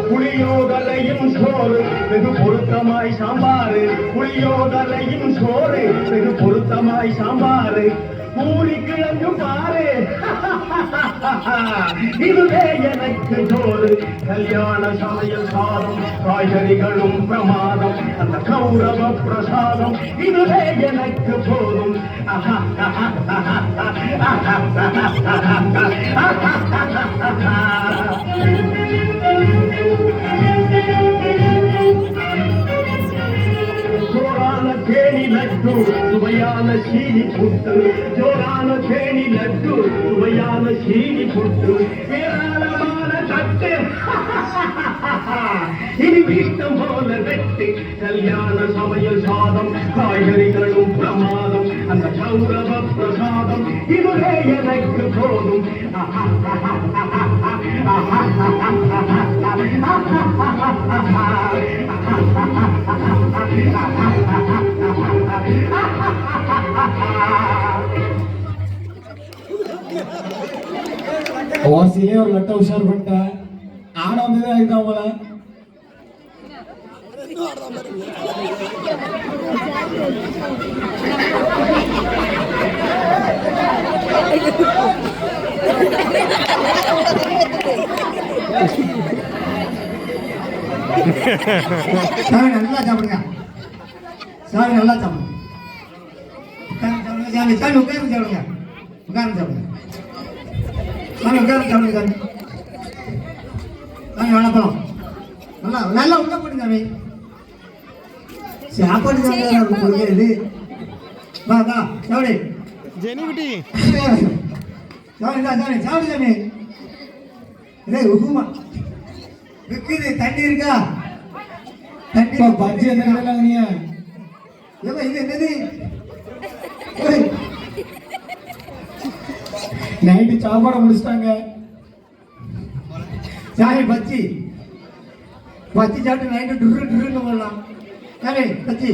புளியோதரையும் சோறு வெகு பொருத்தமாய் சாம்பாரு, புளியோதரையும் சோறு வெகு பொருத்தமாய் சாம்பாரு, பூரி கிழங்கு பாரு இதுவே எனக்கு சோறு. கல்யாண சமையல் சாதம் காய்கறிகளும் பிரமாதம், அந்த கௌரவ பிரசாதம் இதுவே எனக்கு போதும். ஜோரான தேனி லட்டு சுவையான சீனி புட்டு, ஜோரான தேனி லட்டு சுவையான சீனி புட்டு, ஏராளமான தட்டு இனி இஷ்டம் போல வெட்டு. கல்யாண சமையல் சாதம் காய்கறிகளும் பிரமாதம், அந்த கௌரவ பிரசாதம் இதுவே எனக்கு போதும். ஓசிலே ஒரு லட்ட உஷார் பண்ணிட்டேன். ஆன வந்ததே ஆகிட்டான் போல. சாமி நல்லா சாப்பிடுங்க, சாமி நல்லா சாப்பிடுங்க. சாமி சாமி உட்கார்ந்து சாப்பிடுங்க, உட்கார்ந்து சாப்பிடுங்க சாமி, உட்கார்ந்து சாப்பிடுங்க சாமி. சாமி வணக்கம், நல்லா நல்லா உள்ள போடுங்க சாமி. சாப்பாடு சாப்பிடுறது வா வா சாப்பிடு ஜெனிகுட்டி சாமி சாமி சாப்பிடு சாமி. இதே உப்புமா இருக்குது, தண்ணி இருக்கா? தண்ணி பஜ்ஜி எந்த கடையில் நீங்க ஏப்பா இது என்னது? நைட்டு சாப்பாடை முடிச்சிட்டாங்க. சாமி பச்சி பச்சி சாப்பிட்டு நைட்டு டுருன்னு போடலாம். சாமி பச்சி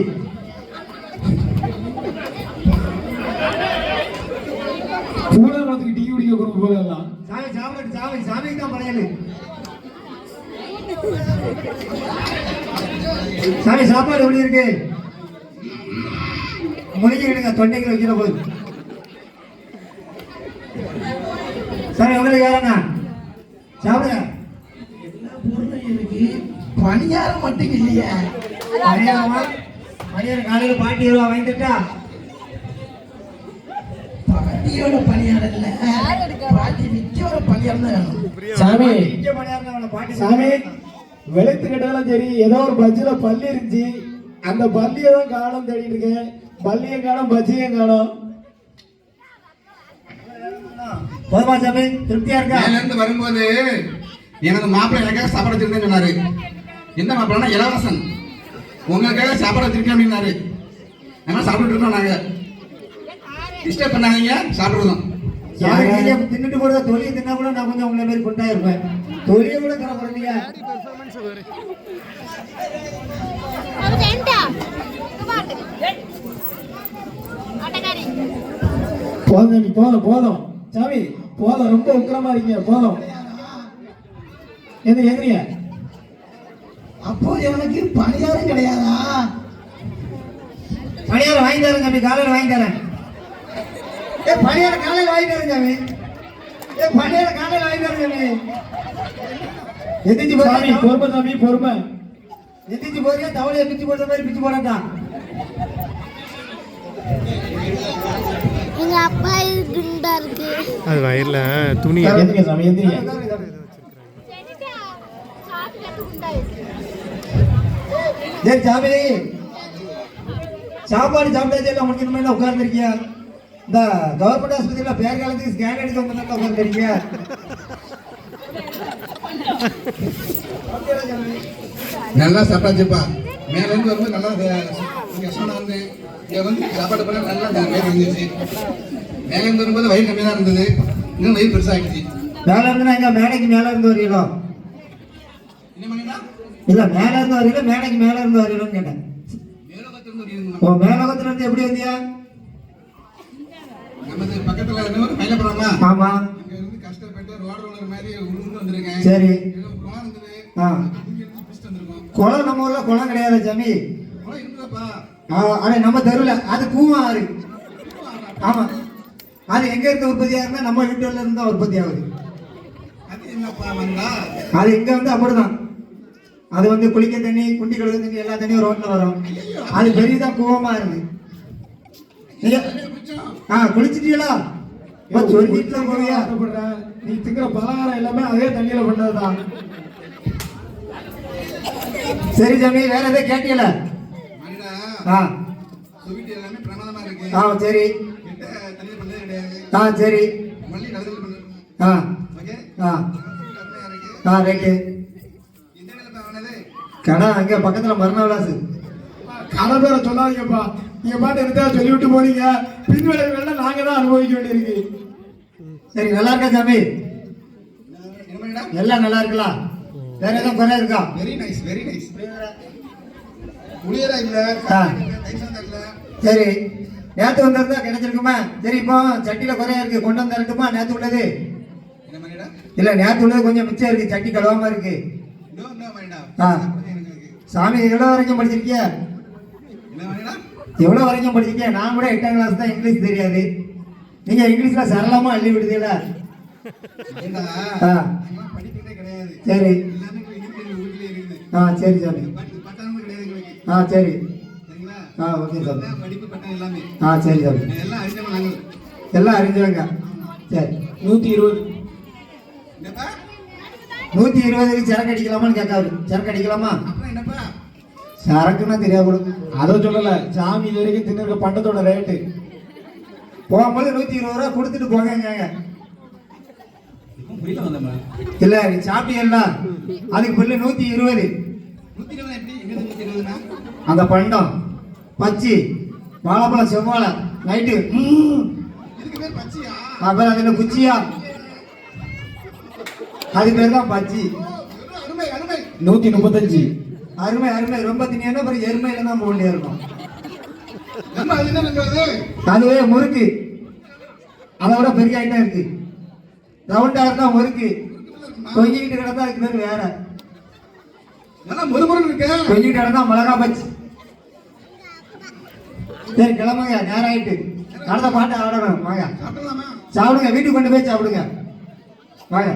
பூலகுளத்துக்கு டீ குடிக்க கொடுக்க போல எல்லாம். சாமி சாப்பிட்டு சாமி சாமிக்கு தான் படையலு. சாமி சாப்பாடு எப்படி இருக்கு? முடிக்கிடுங்க, தொண்டைக்கு வைக்கிற போது. சாமி உங்களுக்கு யாரண்ணா சாப்பிடுங்க. பணியாரம் மட்டும் இல்லையா? பணியாரமா? பணியாரம் காலையில் பாட்டி ரூபா வாங்கிட்டா? பாட்டியோட பணியாரம் இல்ல, பாட்டி நிச்சயோட பணியாரம் தான் வேணும். சாமி இங்க பணியாரம் தான் பாட்டி. சாமி வெளுத்து கட்டாலும் சரி, ஏதோ ஒரு பஜ்ஜில பள்ளி இருந்துச்சு, அந்த பள்ளியை தான் காணும் தேடிட்டு இருக்கேன். பள்ளியும் காணும், பஜ்ஜியும் காணும். போதுமா சாமி? திருப்தியா இருக்கா? இருந்து வரும்போது எனக்கு மாப்பிள்ளை எனக்காக சாப்பாடு வச்சிருக்கேன்னு சொன்னாரு. எந்த மாப்பிள்ளனா இளவரசன், உங்களுக்காக சாப்பாடு வச்சிருக்கேன் அப்படின்னாரு. அதனால சாப்பிட்டு இருக்கோம். நாங்க டிஸ்டர்ப் பண்ணாதீங்க, சாப்பிடுறோம். தின்னுட்டு போறத தொழிலை தின்னா கூட நான் கொஞ்சம் உங்களை மாதிரி கொண்டா இருப்பேன். தொழிலை கூட தர போறீங்க. போதும் போதும் போதும் சாமி, போதும். ரொம்ப உக்கிரமா இருக்கீங்க, போதும். எதிரியா அப்போ எனக்கு பணியாரம் கிடையாதா? பணியாரம் வாங்கி தரேன் சாமி, காலையில் வாங்கி தரேன். பணியாரம் காலையில் வாங்கி தரேன் சாமி. பணியாரம் காலையில் வாங்கி தரேன் சாமி. எந்திரிச்சு சாமி, போறியா? பொறுமை சாமி, பொறுமை. எந்திரிச்சு போறியா? தவளையை பிச்சு போடுற மாதிரி பிச்சு போடாட்டான். எங்க அப்பா குண்டா இருக்கு. அது வயல்ல துணி எந்திரிங்க சாமி, எந்திரிங்க. சரி சாமி, சாப்பாடு சாப்பிட்டாச்சு எல்லாம் முடிக்கணுமே உட்கார்ந்துருக்கியா? இந்த கவர்மெண்ட் ஆஸ்பத்திரியில் பேர் காலத்துக்கு ஸ்கேன் எடுக்க வந்தா உட்கார்ந்துருக்கியா? நல்லா சாப்பிட்டாச்சுப்பா. மேல இருந்து வரும்போது நல்லா கஷ்டம் வந்து இங்க வந்து சாப்பாடு பண்ண நல்லா வயிறு இருந்துச்சு. மேல இருந்து வரும்போது வயிறு கம்மியா தான் இருந்தது, இன்னும் வயிறு பெருசாகிடுச்சு. மேல இருந்து எங்க மேடைக்கு மேல இருந்து வரீங்களோ? என்ன பண்ணீங்கன்னா இல்ல மேல இருந்து வரீங்களா மேடைக்கு மேல இருந்து வரீங்களோன்னு கேட்டேன். மேலோகத்திலிருந்து வந்துருக்கோம். உன் மேலோகத்துல இருந்து எப்படி வந்தியா? நமது பக்கத்துல இருந்து மயிலப்புறமா ஆமா அங்க இருந்து கஷ்டப்பட்டு ரோடு ரோலர் மாதிரி உழுந்து வந்திருக்கேன். சரி. இதுல ஒரு குளம் இருந்தது. ஆ இங்க இருந்து பிடிச்சிட்டு வந்திருக்கோம். குளம் நம்ம ஊர்ல குளம் கிடையாது சாமி. குளம் இருக்குதாப்பா? அட நம்ம தெருவில் அது கூவாறு. ஆமா அது எங்க இருந்து உற்பத்தி ஆகுதுன்னா நம்ம வீட்டுல இருந்து தான் உற்பத்தி ஆகுது. அது என்னப்பா வந்தா? அது இங்க வந்து அப்படிதான். அது வந்து குளிக்க தண்ணி, குண்டி கழுகு தண்ணி, எல்லா தண்ணியும் ரோட்ல வரும். அது பெரியதா கூவமா இருக்கு. நீங்க குளிச்சிட்டீங்களா? சொல்லிட்டு போவியா? ஆசைப்படுறேன். நீ திங்கிற பலகாரம் எல்லாமே அதே தண்ணியில பண்ணதுதான். சரி சாமி, வேற எதாவது கேட்டீங்களா? மனிதா ஆ சுவீட் எல்லாமே பிரமாதமா இருக்கு. ஆ சரி. கிட்ட தண்ணியில பண்ணதே கிடையாது. ஆ சரி. மல்லி கழுதுல பண்ணது. ஆ ஓகே. ஆ அருமையா இருக்கு. ஆ ரைட்டு. இந்த இடத்துல வாங்கினது கடை அங்க பக்கத்துல மரணவிலாசு. கடை பேரை சொல்லாதீங்கப்பா. நீங்க பாட்டு இருந்தா சொல்லி விட்டு போறீங்க. பின் விளைவுகள்லாம் நாங்க தான் அனுபவிக்க வேண்டியிருக்கு. சரி, நல்லா இருக்கா சாமி? என்ன மணிடா? எல்லாம் நல்லா இருக்கலாம். வேற எதுவும் குறை இருக்கா? Very nice very nice. புளியரா இல்ல, ஆ. தைசம் இல்ல. சரி, நேத்து வந்திருந்தா கிடைச்சிருக்குமா? சரி, இப்போ சட்டியில குறையா இருக்கு, கொண்டு வந்து தரட்டுமா? நேத்து உள்ளது என்ன மணிடா? இல்ல, நேத்து உள்ளது கொஞ்சம் மிச்சம் இருக்கு, சட்டி கழுவாம இருக்கு. நோ நோ மணிடா. ஆ. எனக்கு இருக்கு. சாமி எவ்வளவு வரைக்கும் படிச்சிருக்கிய? என்ன மணிடா? எவ்வளவு வரைக்கும் படிச்சிருக்கிய? நான் கூட 8ஆம் கிளாஸ் தான், இங்கிலீஷ் தெரியாது. நீங்க இங்கிலீஷ்ல சரளமா அள்ளி விடுதீங்களா? ஏண்டா? ஆ. நாங்கலாம் படிக்கிறதே கிடையாது. சரி. எல்லாமே வீட்லயே இருக்குது. ஆ சரி சாமி. பட்டாளமும் கிடையாது எங்களுக்கு. ஆ சரி. சரிங்களா? ஆ ஓகே சாமி. அதான் படிப்பு பட்டம் எல்லாமே. ஆ சரி சாமி. எல்லாம் அறிஞ்சவங்க நாங்கள். எல்லாம் அறிஞ்சவங்க. சரி. 120. என்னப்பா? 120க்கு சரக்கு அடிக்கலாமான்னு கேட்காரு. சரக்கு அடிக்கலாமா? அப்புறம் என்னப்பா? சரக்குன்னா தெரியாது கொடுக்கு. அதை சொல்லல. சாமி இது வரைக்கும் தின்னுருக்க பண்டத்தோட ரேட்டு. போகும்போது 120 ரூபா கொடுத்துட்டு போங்க. புரியல வந்தம்மா. இல்ல நீ சாப்பிட்டீங்களா? அதுக்கு பில்லு 120. 120 எப்படி? எங்க 120னா? அந்த பண்டம் பச்சி வாழைப்பழம் செவ்வாழை நைட்டு இதுக்கு பேர் பச்சையா? அப்புறம் அதுல குச்சியா, அது பேர் தான் பச்சி. அருமை அருமை. 135. அருமை அருமை. ரொம்ப திணியான அப்புறம் எருமையில தான் போக வேண்டியா இருக்கும். நம்ம அது என்ன பண்றது? அதுவே முறுக்கு, அதை விட பெரிய ஐட்டம் இருக்கு. ரவுண்டா இருந்தா முறுக்கு, தொங்கிக்கிட்டு கிடந்தா அதுக்கு பேர் வேற. நல்லா முறுமுறுன்னு இருக்கு. தொங்கிக்கிட்டு கிடந்தா மிளகா பச்சி. சரி கிளம்புங்க, நேரம் ஆயிட்டு. அடுத்த பாட்டை ஆடணும். வாங்க சாப்பிடலாமா? சாப்பிடுங்க, வீட்டுக்கு கொண்டு போய் சாப்பிடுங்க. வாங்க.